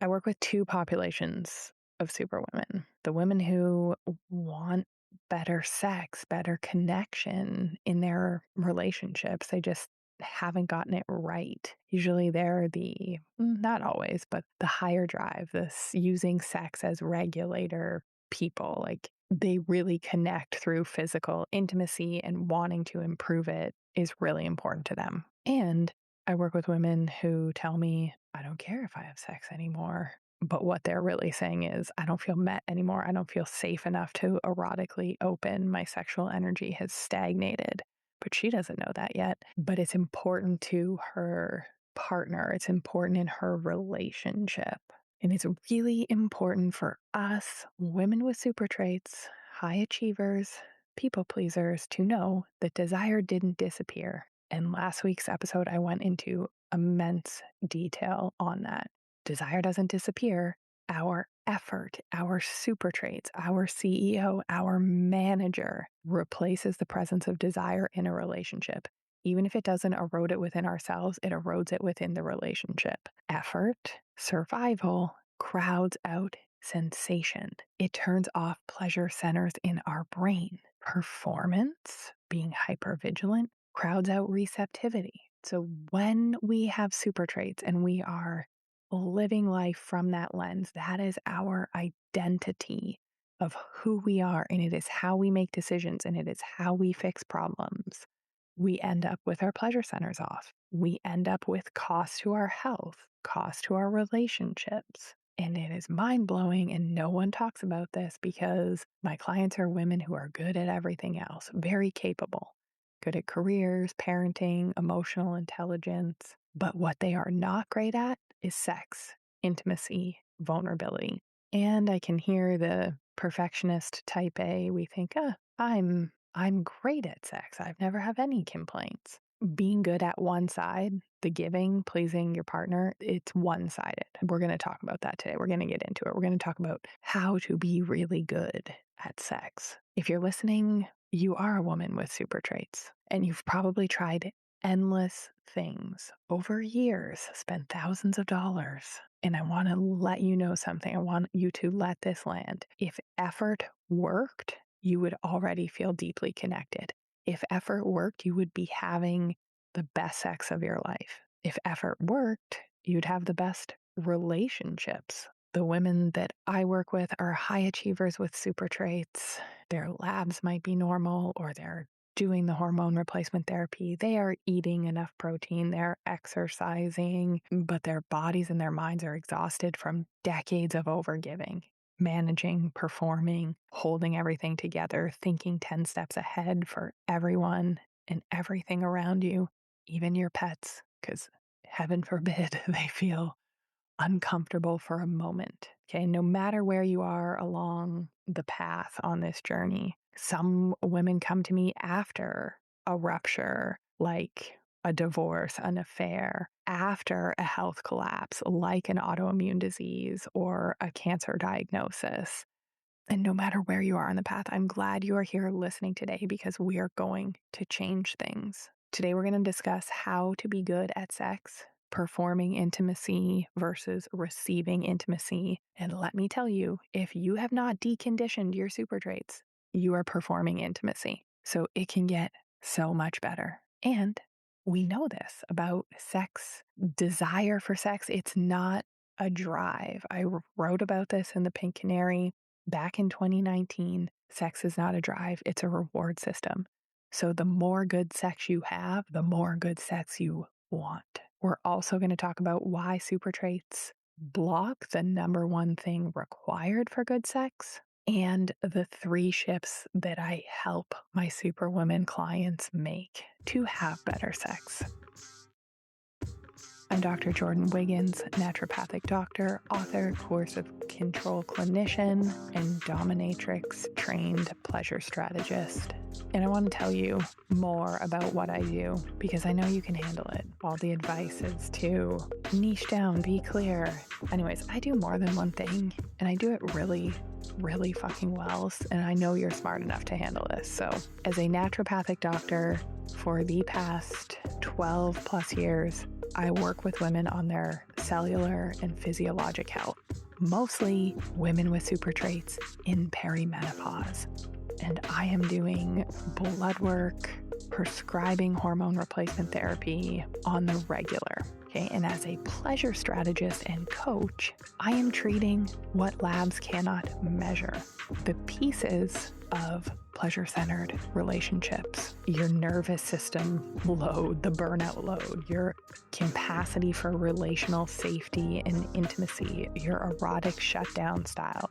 I work with two populations of superwomen. The women who want better sex, better connection in their relationships. They just haven't gotten it right. Usually they're not always, but the higher drive, this using sex as regulator people. Like they really connect through physical intimacy, and wanting to improve it is really important to them. And I work with women who tell me, I don't care if I have sex anymore. But what they're really saying is, I don't feel met anymore. I don't feel safe enough to erotically open. My sexual energy has stagnated. But she doesn't know that yet. But it's important to her partner. It's important in her relationship. And it's really important for us, women with super traits, high achievers, people pleasers, to know that desire didn't disappear. And last week's episode, I went into immense detail on that. Desire doesn't disappear. Our effort, our super traits, our CEO, our manager replaces the presence of desire in a relationship. Even if it doesn't erode it within ourselves, it erodes it within the relationship. Effort, survival, crowds out sensation. It turns off pleasure centers in our brain. Performance, being hypervigilant, crowds out receptivity. So when we have super traits and we are living life from that lens, that is our identity of who we are, and it is how we make decisions, and it is how we fix problems. We end up with our pleasure centers off. We end up with cost to our health, cost to our relationships. And it is mind-blowing, and no one talks about this because my clients are women who are good at everything else, very capable, good at careers, parenting, emotional intelligence. But what they are not great at is sex, intimacy, vulnerability. And I can hear the perfectionist type A. We think, I'm great at sex. I've never had any complaints. Being good at one side, the giving, pleasing your partner, it's one-sided. We're going to talk about that today. We're going to get into it. We're going to talk about how to be really good at sex. If you're listening, you are a woman with super traits, and you've probably tried endless things over years, spent thousands of dollars. And I want to let you know something. I want you to let this land. If effort worked, you would already feel deeply connected. If effort worked, you would be having the best sex of your life. If effort worked, you'd have the best relationships. The women that I work with are high achievers with super traits. Their labs might be normal, or they're doing the hormone replacement therapy. They are eating enough protein. They're exercising, but their bodies and their minds are exhausted from decades of overgiving, managing, performing, holding everything together, thinking 10 steps ahead for everyone and everything around you, even your pets, because heaven forbid they feel uncomfortable for a moment. Okay. No matter where you are along the path on this journey, some women come to me after a rupture, like a divorce, an affair, after a health collapse, like an autoimmune disease or a cancer diagnosis. And no matter where you are on the path, I'm glad you are here listening today, because we are going to change things. Today, we're going to discuss how to be good at sex, performing intimacy versus receiving intimacy. And let me tell you, if you have not deconditioned your super traits, you are performing intimacy. So it can get so much better. And we know this about sex, desire for sex. It's not a drive. I wrote about this in the Pink Canary back in 2019. Sex is not a drive. It's a reward system. So the more good sex you have, the more good sex you want. We're also going to talk about why super traits block the number one thing required for good sex, and the 3 shifts that I help my superwoman clients make to have better sex. I'm Dr. Jordan Wiggins, naturopathic doctor, author, course of control clinician, and dominatrix trained pleasure strategist. And I want to tell you more about what I do, because I know you can handle it. All the advice is to niche down, be clear. Anyways, I do more than one thing, and I do it really, really fucking well. And I know you're smart enough to handle this. So as a naturopathic doctor for the past 12 plus years, I work with women on their cellular and physiologic health, mostly women with super traits in perimenopause. And I am doing blood work, prescribing hormone replacement therapy on the regular. Okay. And as a pleasure strategist and coach, I am treating what labs cannot measure: the pieces of pleasure-centered relationships, your nervous system load, the burnout load, your capacity for relational safety and intimacy, your erotic shutdown style,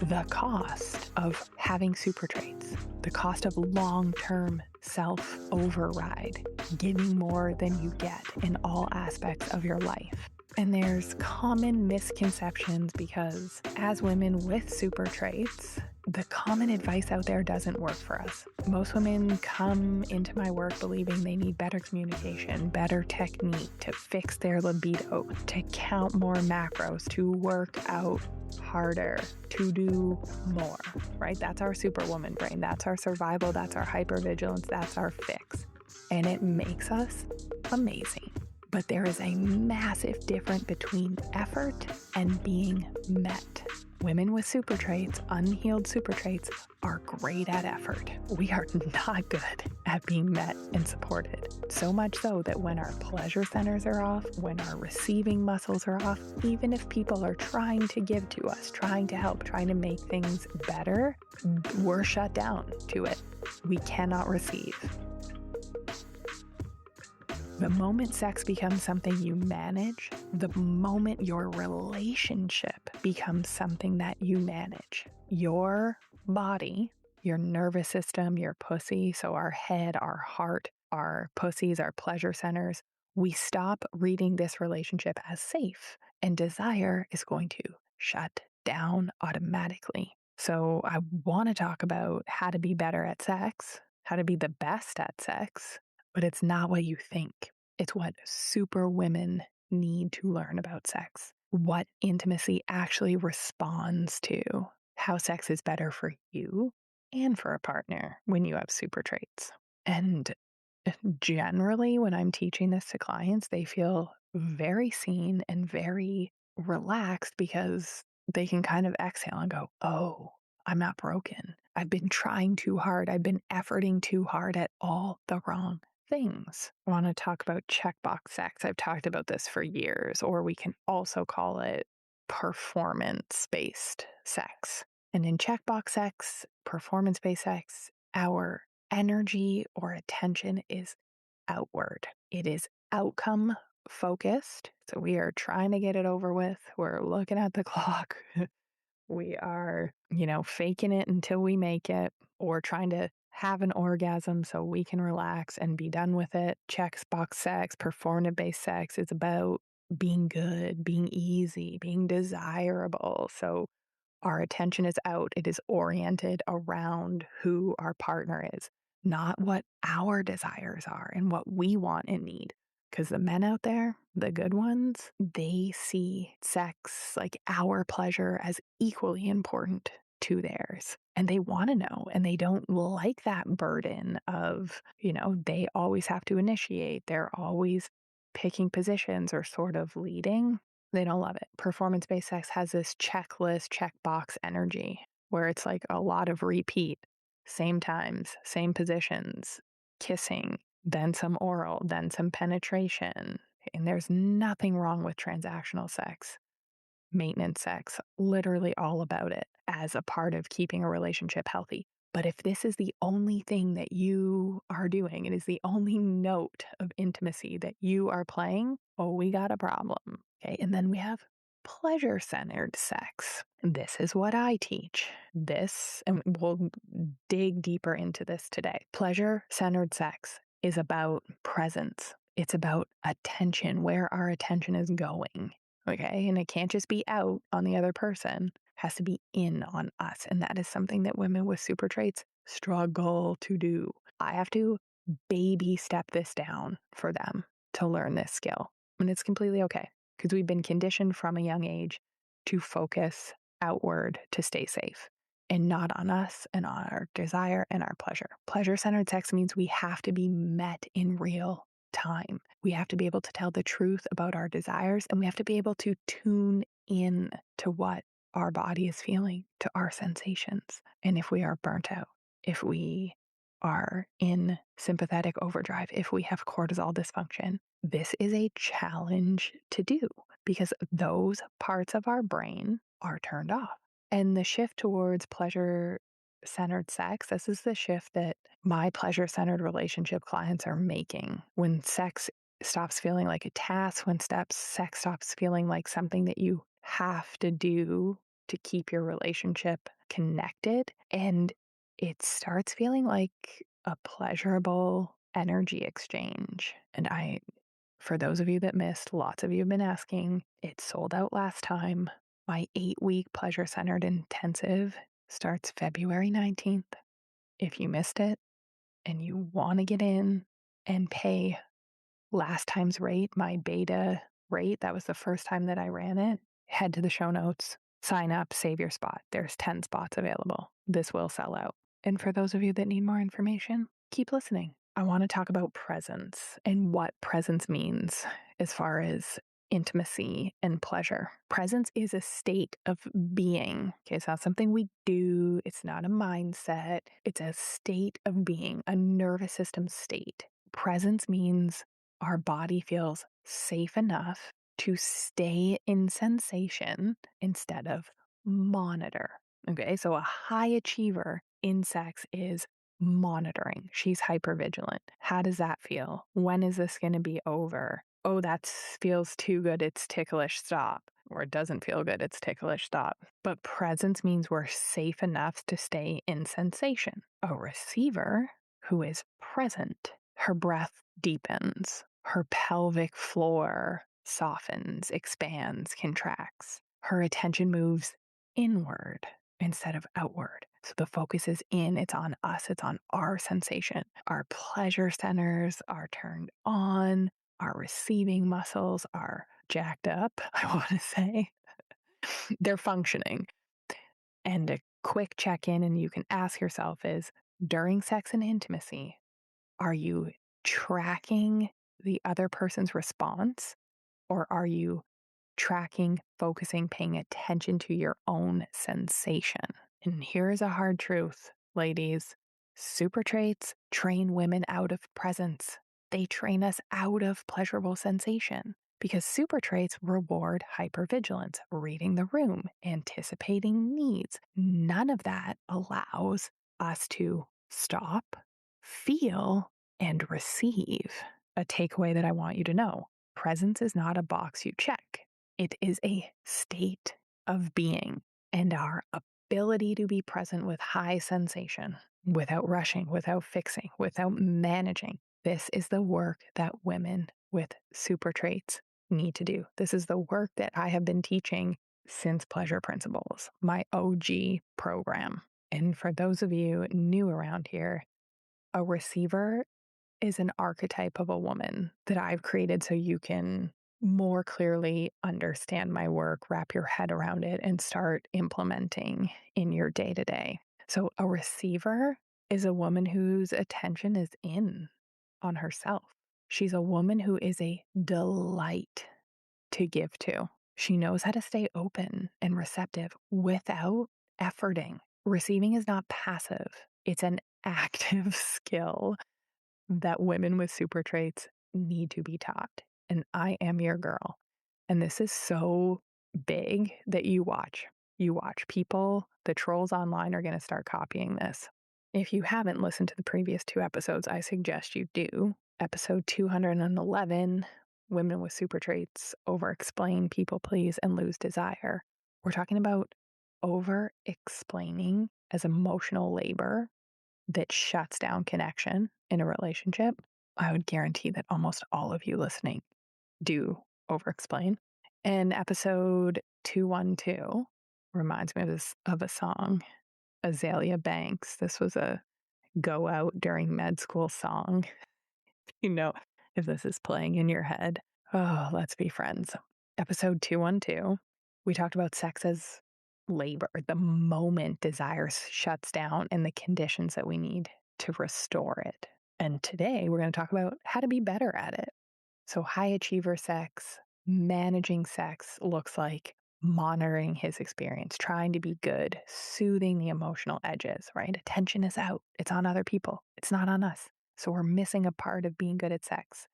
the cost of having super traits, the cost of long-term self-override, giving more than you get in all aspects of your life. And there's common misconceptions because as women with super traits, the common advice out there doesn't work for us. Most women come into my work believing they need better communication, better technique to fix their libido, to count more macros, to work out harder, to do more, right? That's our superwoman brain. That's our survival. That's our hypervigilance. That's our fix. And it makes us amazing. But there is a massive difference between effort and being met. Women with super traits, unhealed super traits, are great at effort. We are not good at being met and supported. So much so that when our pleasure centers are off, when our receiving muscles are off, even if people are trying to give to us, trying to help, trying to make things better, we're shut down to it. We cannot receive. The moment sex becomes something you manage, the moment your relationship becomes something that you manage, your body, your nervous system, your pussy, so our head, our heart, our pussies, our pleasure centers, we stop reading this relationship as safe, and desire is going to shut down automatically. So I want to talk about how to be better at sex, how to be the best at sex, but it's not what you think. It's what super women need to learn about sex, what intimacy actually responds to, how sex is better for you and for a partner when you have super traits. And generally, when I'm teaching this to clients, they feel very seen and very relaxed because they can kind of exhale and go, oh, I'm not broken. I've been trying too hard. I've been efforting too hard at all the wrong things. I want to talk about checkbox sex. I've talked about this for years, or we can also call it performance-based sex. And in checkbox sex, performance-based sex, our energy or attention is outward. It is outcome focused. So we are trying to get it over with. We're looking at the clock. We are, faking it until we make it, or trying to have an orgasm so we can relax and be done with it. Checkbox sex, performance-based sex is about being good, being easy, being desirable. So our attention is out. It is oriented around who our partner is, not what our desires are and what we want and need. Because the men out there, the good ones, they see sex, like our pleasure, as equally important to theirs. And they want to know, and they don't like that burden of, they always have to initiate. They're always picking positions or sort of leading. They don't love it. Performance-based sex has this checklist, checkbox energy where it's like a lot of repeat, same times, same positions, kissing, then some oral, then some penetration. And there's nothing wrong with transactional sex, maintenance sex, literally all about it as a part of keeping a relationship healthy. But if this is the only thing that you are doing, it is the only note of intimacy that you are playing, oh, we got a problem. Okay. And then we have pleasure-centered sex. This is what I teach. And we'll dig deeper into this today. Pleasure-centered sex is about presence. It's about attention, where our attention is going. Okay. And it can't just be out on the other person. It has to be in on us. And that is something that women with super traits struggle to do. I have to baby step this down for them to learn this skill. And it's completely okay because we've been conditioned from a young age to focus outward to stay safe and not on us and on our desire and our pleasure. Pleasure-centered sex means we have to be met in real time. We have to be able to tell the truth about our desires, and we have to be able to tune in to what our body is feeling, to our sensations. And if we are burnt out, if we are in sympathetic overdrive, if we have cortisol dysfunction, this is a challenge to do because those parts of our brain are turned off. And the shift towards pleasure centered sex, this is the shift that my pleasure centered relationship clients are making. When sex stops feeling like a task, when sex stops feeling like something that you have to do to keep your relationship connected, and it starts feeling like a pleasurable energy exchange. And for those of you that missed, lots of you have been asking, it sold out last time. My 8-week pleasure centered intensive starts February 19th. If you missed it and you want to get in and pay last time's rate, my beta rate, that was the first time that I ran it, head to the show notes, sign up, save your spot. There's 10 spots available. This will sell out. And for those of you that need more information, keep listening. I want to talk about presence and what presence means as far as intimacy and pleasure. Presence is a state of being. Okay, it's not something we do. It's not a mindset. It's a state of being, a nervous system state. Presence means our body feels safe enough to stay in sensation instead of monitor. Okay, so a high achiever in sex is monitoring. She's hypervigilant. How does that feel? When is this going to be over? Oh, that feels too good. It's ticklish. Stop. Or it doesn't feel good. It's ticklish. Stop. But presence means we're safe enough to stay in sensation. A receiver who is present, her breath deepens. Her pelvic floor softens, expands, contracts. Her attention moves inward instead of outward. So the focus is in, it's on us, it's on our sensation. Our pleasure centers are turned on, our receiving muscles are jacked up, I want to say. They're functioning. And a quick check in, and you can ask yourself is during sex and intimacy, are you tracking the other person's response, or are you tracking, focusing, paying attention to your own sensation? And here's a hard truth, ladies. Super traits train women out of presence. They train us out of pleasurable sensation because super traits reward hypervigilance, reading the room, anticipating needs. None of that allows us to stop, feel, and receive. A takeaway that I want you to know: presence is not a box you check. It is a state of being, and our ability to be present with high sensation, without rushing, without fixing, without managing. This is the work that women with super traits need to do. This is the work that I have been teaching since Pleasure Principles, my OG program. And for those of you new around here, a receiver is an archetype of a woman that I've created so you can more clearly understand my work, wrap your head around it, and start implementing in your day to day. So a receiver is a woman whose attention is in on herself. She's a woman who is a delight to give to. She knows how to stay open and receptive without efforting. Receiving is not passive. It's an active skill that women with super traits need to be taught. And I am your girl. And this is so big that you watch. You watch people, the trolls online are going to start copying this. If you haven't listened to the previous 2 episodes, I suggest you do. Episode 211, Women with Super Traits Over Explain, People Please, and Lose Desire. We're talking about over explaining as emotional labor that shuts down connection in a relationship. I would guarantee that almost all of you listening do over explain. And episode 212 reminds me of a song, Azalea Banks. This was a go out during med school song. You know, if this is playing in your head, oh, let's be friends. Episode 212, we talked about sex as labor, the moment desire shuts down and the conditions that we need to restore it. And today we're going to talk about how to be better at it. So, high achiever sex, managing sex looks like monitoring his experience, trying to be good, soothing the emotional edges, right? Attention is out, it's on other people, it's not on us. So, we're missing a part of being good at sex.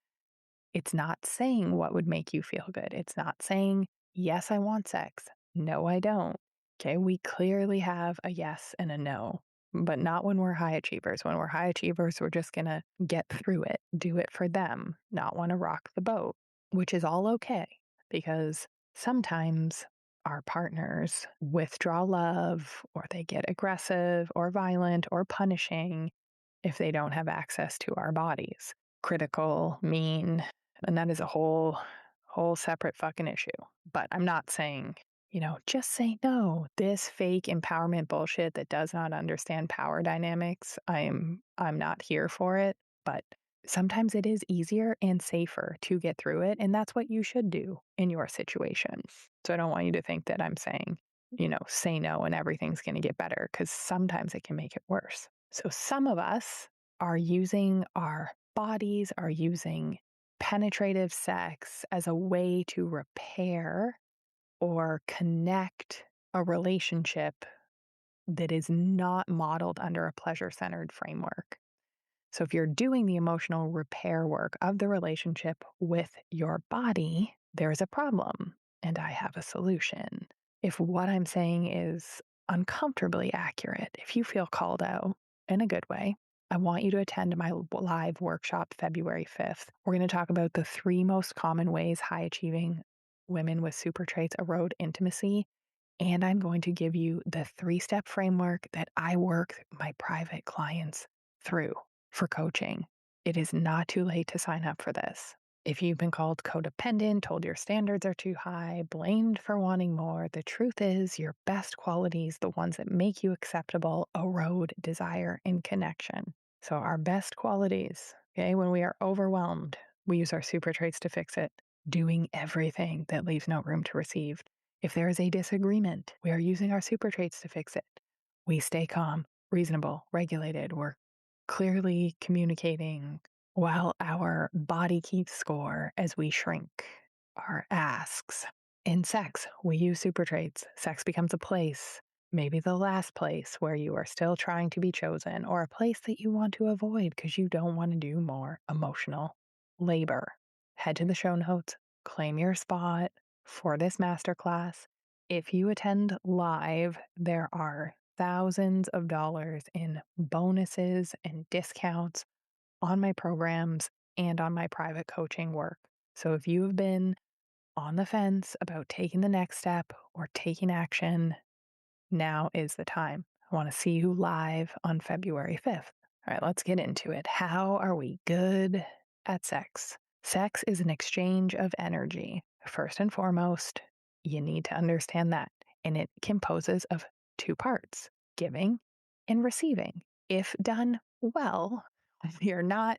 It's not saying what would make you feel good. It's not saying, yes, I want sex. No, I don't. Okay. We clearly have a yes and a no, but not when we're high achievers. When we're high achievers, we're just going to get through it, do it for them, not want to rock the boat, which is all okay because sometimes our partners withdraw love or they get aggressive or violent or punishing if they don't have access to our bodies. Critical, mean, and that is a whole separate fucking issue. But I'm not saying, just say no. This fake empowerment bullshit that does not understand power dynamics, I'm not here for it, but sometimes it is easier and safer to get through it, and that's what you should do in your situation. So I don't want you to think that I'm saying, say no and everything's going to get better, because sometimes it can make it worse. So some of us are using our bodies, are using penetrative sex as a way to repair or connect a relationship that is not modeled under a pleasure-centered framework. So if you're doing the emotional repair work of the relationship with your body, there's a problem, and I have a solution. If what I'm saying is uncomfortably accurate, if you feel called out in a good way, I want you to attend my live workshop February 5th. We're going to talk about the 3 most common ways high achieving women with super traits erode intimacy. And I'm going to give you the 3-step framework that I work my private clients through for coaching. It is not too late to sign up for this. If you've been called codependent, told your standards are too high, blamed for wanting more, the truth is your best qualities, the ones that make you acceptable, erode desire and connection. So our best qualities, okay, when we are overwhelmed, we use our super traits to fix it, doing everything that leaves no room to receive. If there is a disagreement, we are using our super traits to fix it. We stay calm, reasonable, regulated. We're clearly communicating while our body keeps score as we shrink our asks. In sex, we use super traits. Sex becomes a place, maybe the last place where you are still trying to be chosen, or a place that you want to avoid because you don't want to do more emotional labor. Head to the show notes, claim your spot for this masterclass. If you attend live, there are thousands of dollars in bonuses and discounts on my programs and on my private coaching work. So if you have been on the fence about taking the next step or taking action, now is the time. I want to see you live on February 5th. All right, let's get into it. How are we good at sex? Sex is an exchange of energy. First and foremost, you need to understand that. And it composes of 2 parts, giving and receiving. If done well, we are not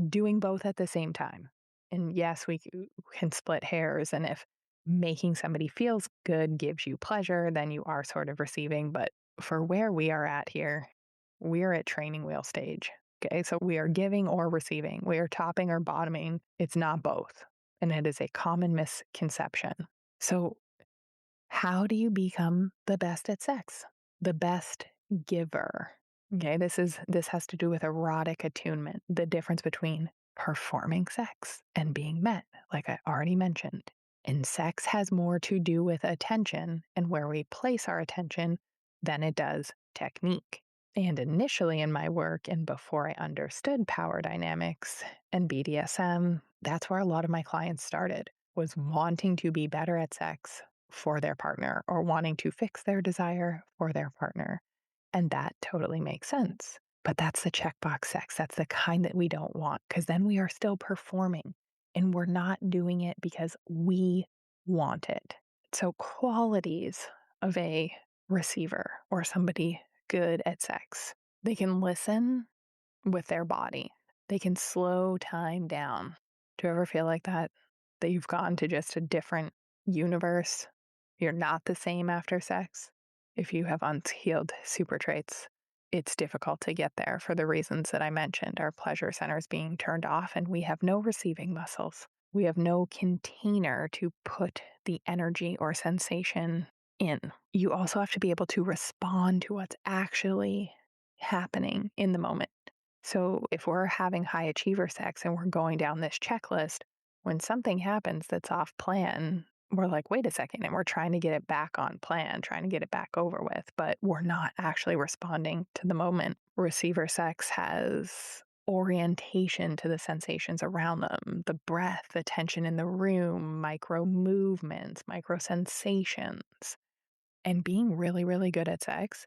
doing both at the same time. And yes, we can split hairs. And if making somebody feels good gives you pleasure, then you are sort of receiving. But for where we are at here, we're at training wheel stage. Okay. So we are giving or receiving. We are topping or bottoming. It's not both. And it is a common misconception. So how do you become the best at sex? The best giver. Okay, this has to do with erotic attunement, the difference between performing sex and being met, like I already mentioned. And sex has more to do with attention and where we place our attention than it does technique. And initially in my work and before I understood power dynamics and BDSM, that's where a lot of my clients started, was wanting to be better at sex for their partner or wanting to fix their desire for their partner. And that totally makes sense. But that's the checkbox sex. That's the kind that we don't want, because then we are still performing and we're not doing it because we want it. So, qualities of a receiver or somebody good at sex: they can listen with their body, they can slow time down. Do you ever feel like that? That you've gone to just a different universe? You're not the same after sex if you have unhealed super traits. it's difficult to get there for the reasons that I mentioned. Our pleasure centers being turned off, and we have no receiving muscles. We have no container to put the energy or sensation in. You also have to be able to respond to what's actually happening in the moment. So if we're having high achiever sex and we're going down this checklist, when something happens that's off plan, we're like, wait a second, and we're trying to get it back on plan, trying to get it back over with, but we're not actually responding to the moment. Receiver sex has orientation to the sensations around them, the breath, the tension in the room, micro movements, micro sensations. And being really, really good at sex,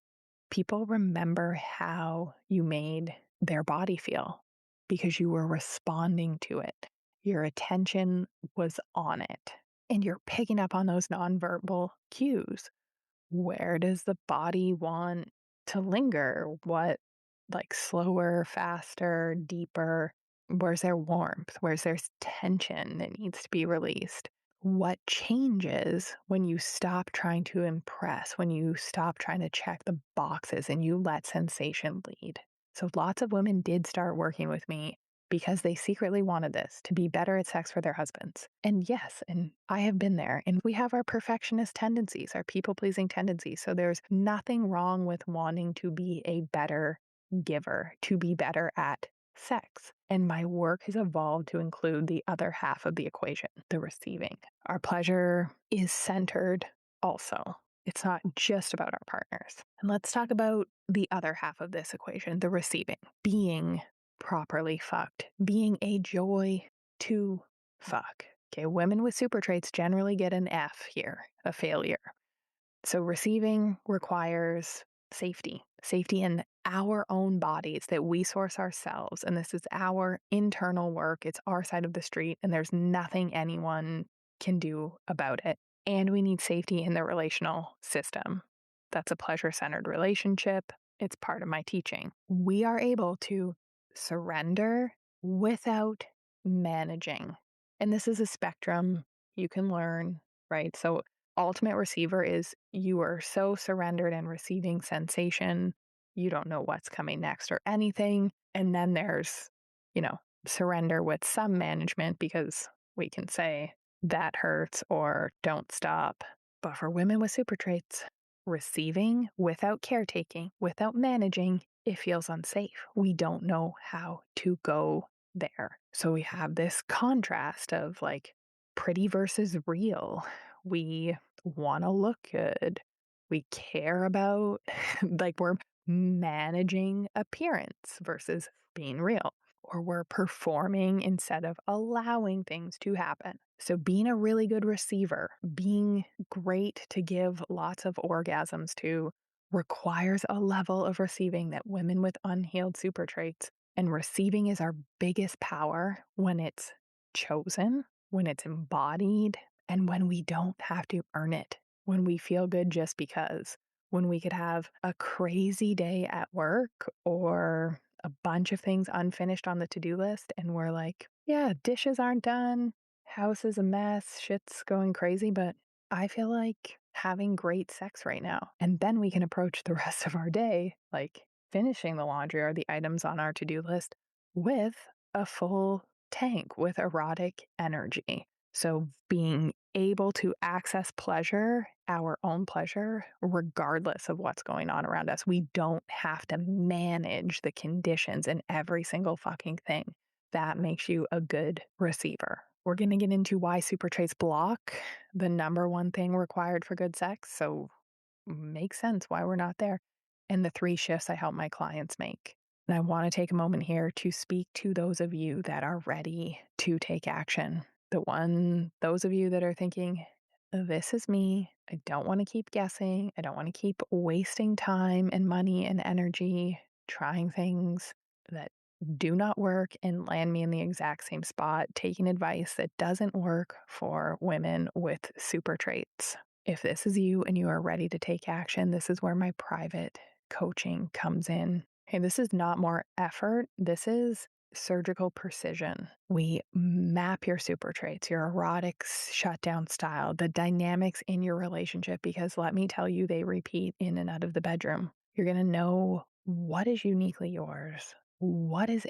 people remember how you made their body feel because you were responding to it. Your attention was on it, and you're picking up on those nonverbal cues. Where does the body want to linger? What, like slower, faster, deeper? Where's there warmth? Where's there tension that needs to be released? What changes when you stop trying to impress, when you stop trying to check the boxes and you let sensation lead? So lots of women did start working with me because they secretly wanted this to be better at sex for their husbands. And yes, and I have been there. And we have our perfectionist tendencies, our people pleasing tendencies. So there's nothing wrong with wanting to be a better giver, to be better at sex. And my work has evolved to include the other half of the equation, the receiving. Our pleasure is centered also. It's not just about our partners. And let's talk about the other half of this equation, the receiving, being properly fucked, being a joy to fuck. Okay, women with super traits generally get an F here, a failure. So receiving requires safety in our own bodies that we source ourselves. And this is our internal work. It's our side of the street, and there's nothing anyone can do about it. And we need safety in the relational system. That's a pleasure-centered relationship. It's part of my teaching. We are able to surrender without managing. And this is a spectrum you can learn, right? So ultimate receiver is you are so surrendered and receiving sensation, you don't know what's coming next or anything. And then there's, surrender with some management because we can say that hurts or don't stop. But for women with super traits, receiving without caretaking, without managing, it feels unsafe. We don't know how to go there. So we have this contrast of like pretty versus real. We want to look good. We care about, like, we're managing appearance versus being real, or we're performing instead of allowing things to happen. So, being a really good receiver, being great to give lots of orgasms to, requires a level of receiving that women with unhealed super traits, and receiving is our biggest power when it's chosen, when it's embodied, and when we don't have to earn it, when we feel good just because, when we could have a crazy day at work or a bunch of things unfinished on the to-do list, and we're like, yeah, dishes aren't done, house is a mess, shit's going crazy, but I feel like having great sex right now. And then we can approach the rest of our day, like finishing the laundry or the items on our to-do list, with a full tank, with erotic energy. So being able to access pleasure, our own pleasure, regardless of what's going on around us. We don't have to manage the conditions in every single fucking thing. That makes you a good receiver. We're going to get into why super traits block the number one thing required for good sex. So makes sense why we're not there. And the 3 shifts I help my clients make. And I want to take a moment here to speak to those of you that are ready to take action. Those of you that are thinking, this is me. I don't want to keep guessing. I don't want to keep wasting time and money and energy trying things that do not work and land me in the exact same spot, taking advice that doesn't work for women with super traits. If this is you and you are ready to take action, this is where my private coaching comes in. Hey, this is not more effort. This is surgical precision. We map your super traits, your erotic shutdown style, the dynamics in your relationship, because let me tell you, they repeat in and out of the bedroom. You're going to know what is uniquely yours? What is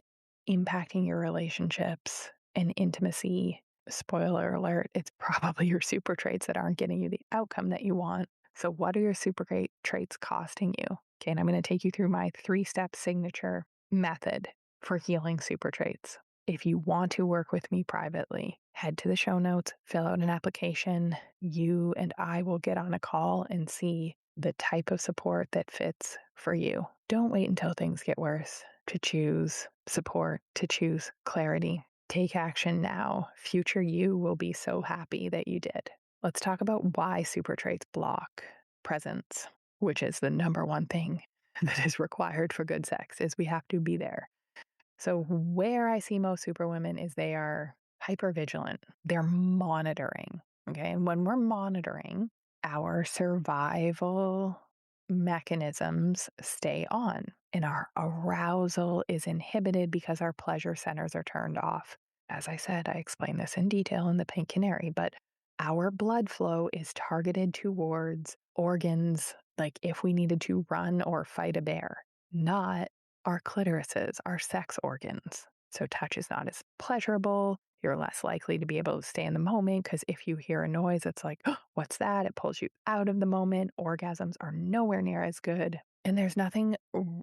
impacting your relationships and intimacy? Spoiler alert, it's probably your super traits that aren't getting you the outcome that you want. So, what are your super great traits costing you? Okay, and I'm going to take you through my 3-step signature method for healing super traits. If you want to work with me privately, head to the show notes, fill out an application. You and I will get on a call and see the type of support that fits for you. Don't wait until things get worse to choose support, to choose clarity. Take action now. Future you will be so happy that you did. Let's talk about why super traits block presence, which is the number one thing that is required for good sex, is we have to be there. So where I see most superwomen is they are hypervigilant. They're monitoring. Okay. And when we're monitoring, our survival mechanisms stay on and our arousal is inhibited because our pleasure centers are turned off. As I said, I explained this in detail in the Pink Canary, but our blood flow is targeted towards organs like if we needed to run or fight a bear, not our clitorises, our sex organs. So touch is not as pleasurable. You're less likely to be able to stay in the moment because if you hear a noise, it's like, oh, what's that? It pulls you out of the moment. Orgasms are nowhere near as good. And there's nothing,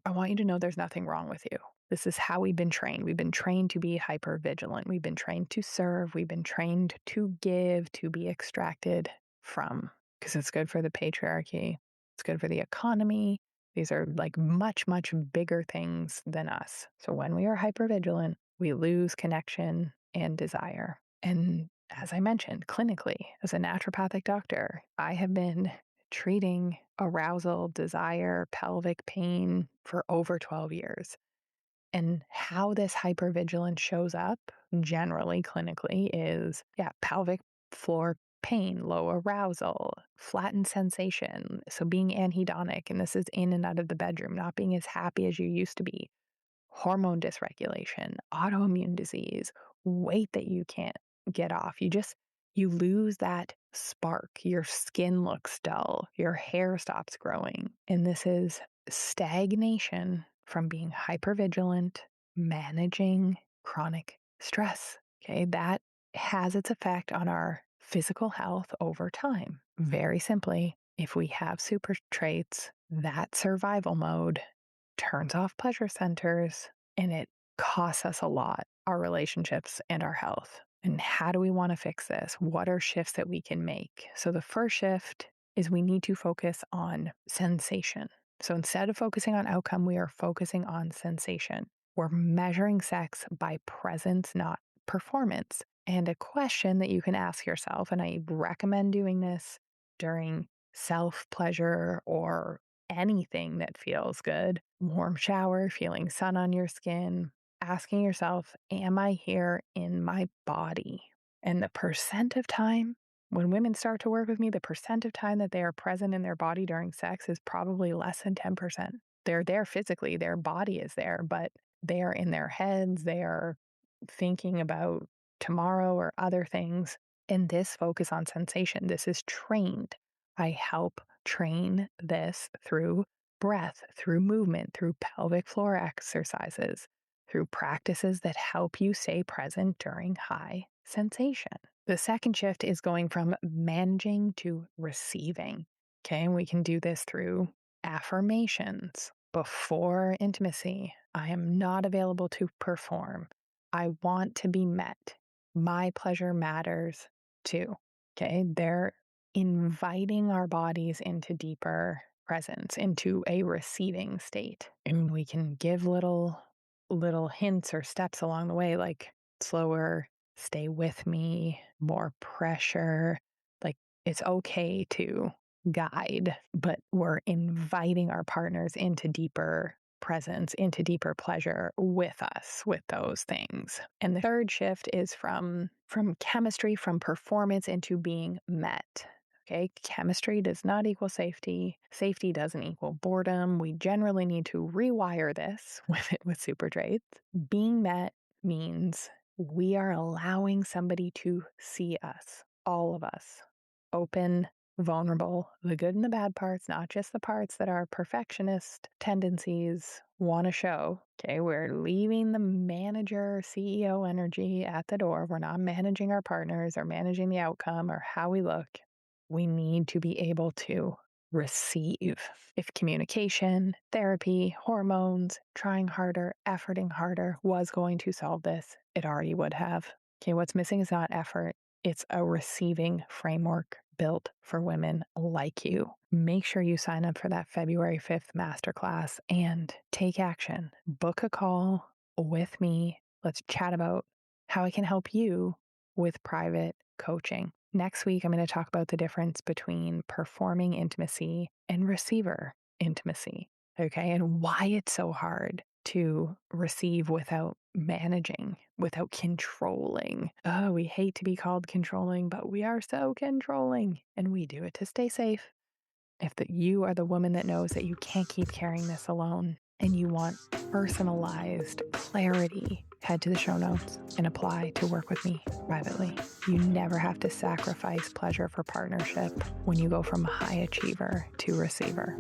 I want you to know there's nothing wrong with you. This is how we've been trained. We've been trained to be hyper vigilant. We've been trained to serve. We've been trained to give, to be extracted from, because it's good for the patriarchy. It's good for the economy. These are like much, much bigger things than us. So when we are hypervigilant, we lose connection and desire. And as I mentioned, clinically, as a naturopathic doctor, I have been treating arousal, desire, pelvic pain for over 12 years. And how this hypervigilance shows up generally clinically is, pelvic floor pain, low arousal, flattened sensation. So being anhedonic, and this is in and out of the bedroom, not being as happy as you used to be, hormone dysregulation, autoimmune disease, weight that you can't get off. You lose that spark. Your skin looks dull. Your hair stops growing. And this is stagnation from being hypervigilant, managing chronic stress. Okay. That has its effect on our physical health over time. Very simply, if we have super traits, that survival mode turns off pleasure centers and it costs us a lot, our relationships and our health. And how do we want to fix this? What are shifts that we can make? So the first shift is we need to focus on sensation. So instead of focusing on outcome, we are focusing on sensation. We're measuring sex by presence, not performance. And a question that you can ask yourself, and I recommend doing this during self pleasure or anything that feels good, warm shower, feeling sun on your skin, asking yourself, am I here in my body? And the percent of time, when women start to work with me, the percent of time that they are present in their body during sex is probably less than 10%. They're there physically, their body is there, but they are in their heads, they are thinking about tomorrow or other things. And this focus on sensation, this is trained. I help train this through breath, through movement, through pelvic floor exercises, through practices that help you stay present during high sensation. The second shift is going from managing to receiving. Okay, and we can do this through affirmations. Before intimacy, I am not available to perform. I want to be met. My pleasure matters too. Okay, they're inviting our bodies into deeper presence, into a receiving state. And we can give little hints or steps along the way, like slower, stay with me, more pressure. Like it's okay to guide, but we're inviting our partners into deeper presence, into deeper pleasure with us, with those things. And the third shift is from chemistry, from performance into being met. Okay, chemistry does not equal safety. Safety doesn't equal boredom. We generally need to rewire this with super traits. Being met means we are allowing somebody to see us, all of us, open, vulnerable, the good and the bad parts, not just the parts that our perfectionist tendencies want to show. Okay, we're leaving the manager, CEO energy at the door. We're not managing our partners or managing the outcome or how we look. We need to be able to receive. If communication, therapy, hormones, trying harder, efforting harder was going to solve this, it already would have. Okay, what's missing is not effort. It's a receiving framework built for women like you. Make sure you sign up for that February 5th masterclass and take action. Book a call with me. Let's chat about how I can help you with private coaching. Next week, I'm going to talk about the difference between performing intimacy and receiver intimacy. Okay. And why it's so hard to receive without managing, without controlling. Oh, we hate to be called controlling, but we are so controlling and we do it to stay safe. If you are the woman that knows that you can't keep carrying this alone and you want personalized clarity, head to the show notes and apply to work with me privately. You never have to sacrifice pleasure for partnership when you go from high achiever to receiver.